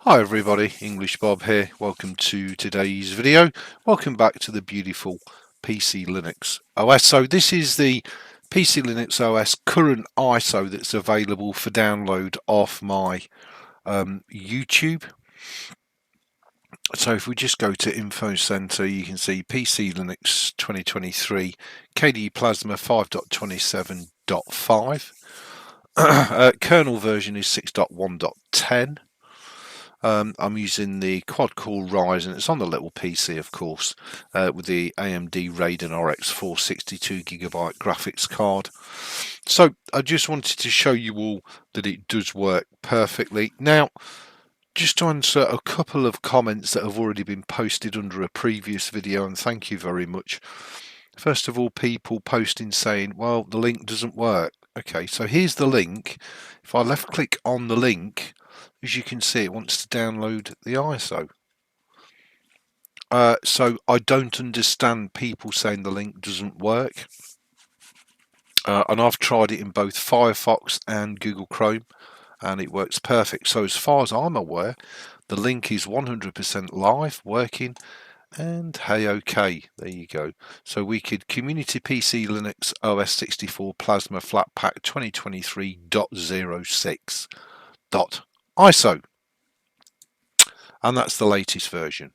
Hi everybody, English Bob here. Welcome to today's video. Welcome back to the beautiful PC Linux OS. So this is the PC Linux OS current ISO that's available for download off my YouTube. So if we just go to Info Center, you can see PC Linux 2023 KDE Plasma 5.27.5. Kernel version is 6.1.10. I'm using the quad-core Ryzen. It's on the little PC, of course, with the AMD Radeon RX 462GB graphics card. So I just wanted to show you all that it does work perfectly. Now, just to answer a couple of comments that have already been posted under a previous video, and thank you very much. First of all, people posting saying, well, the link doesn't work. Okay, so here's the link. If I left click on the link, as you can see, it wants to download the ISO. So I don't understand people saying the link doesn't work. And I've tried it in both Firefox and Google Chrome, and it works perfect. So as far as I'm aware, the link is 100% live, working, and hey, okay, there you go. So we could Community PC Linux OS 64 Plasma Flatpak 2023.06.ISO, and that's the latest version.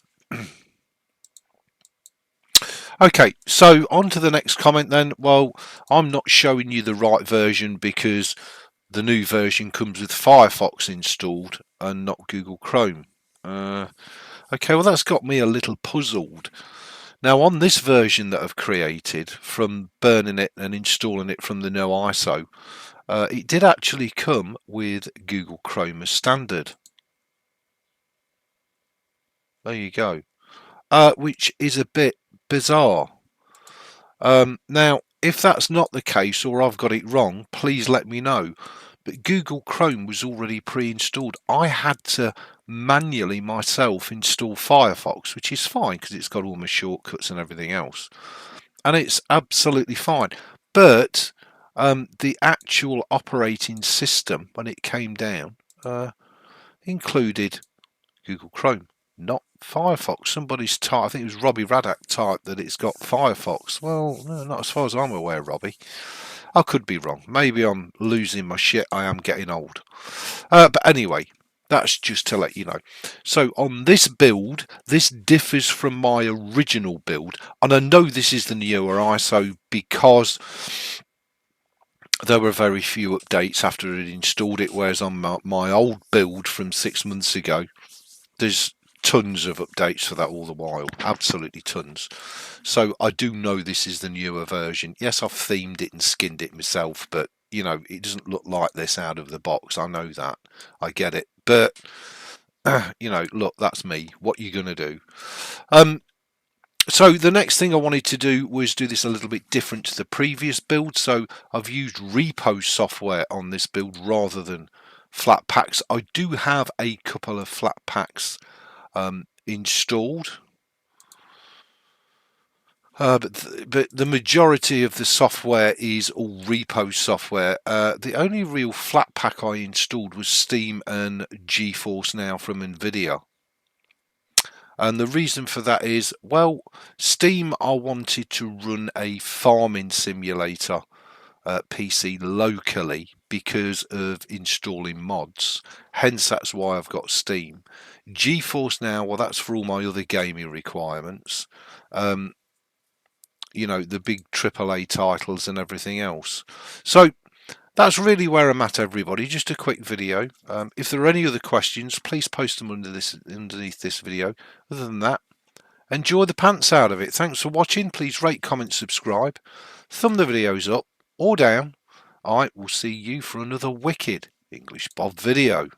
Okay, so on to the next comment then. Well, I'm not showing you the right version because the new version comes with Firefox installed and not Google Chrome. Okay, well that's got me a little puzzled. Now on this version that I've created from burning it and installing it from the no ISO, it did actually come with Google Chrome as standard. There you go. Which is a bit bizarre. Now, if that's not the case or I've got it wrong, please let me know. But Google Chrome was already pre-installed. I had to manually myself install Firefox, which is fine because it's got all my shortcuts and everything else. And it's absolutely fine. But the actual operating system, when it came down, included Google Chrome, not Firefox. Somebody's typed, I think it was Robbie Raddack typed that it's got Firefox. Well, no, not as far as I'm aware, Robbie. I could be wrong. Maybe I'm losing my shit. I am getting old. But anyway, that's just to let you know. So on this build, this differs from my original build. And I know this is the newer ISO because there were very few updates after it installed it, whereas on my old build from 6 months ago, there's tons of updates for that all the while, absolutely tons. So I do know this is the newer version. Yes, I've themed it and skinned it myself, but you know, it doesn't look like this out of the box. I know that, I get it, but you know, look, that's me. What you gonna do? So the next thing I wanted to do was do this a little bit different to the previous build. So I've used repo software on this build rather than Flatpaks. I do have a couple of Flatpaks installed, but the majority of the software is all repo software. The only real Flatpak I installed was Steam and GeForce Now from NVIDIA. And the reason for that is, well, Steam, I wanted to run a farming simulator PC locally because of installing mods. Hence, that's why I've got Steam. GeForce Now, well, that's for all my other gaming requirements. You know, the big AAA titles and everything else. So that's really where I'm at, everybody. Just a quick video. If there are any other questions, please post them underneath this video. Other than that, enjoy the pants out of it. Thanks for watching. Please rate, comment, subscribe. Thumb the videos up or down. I will see you for another wicked English Bob video.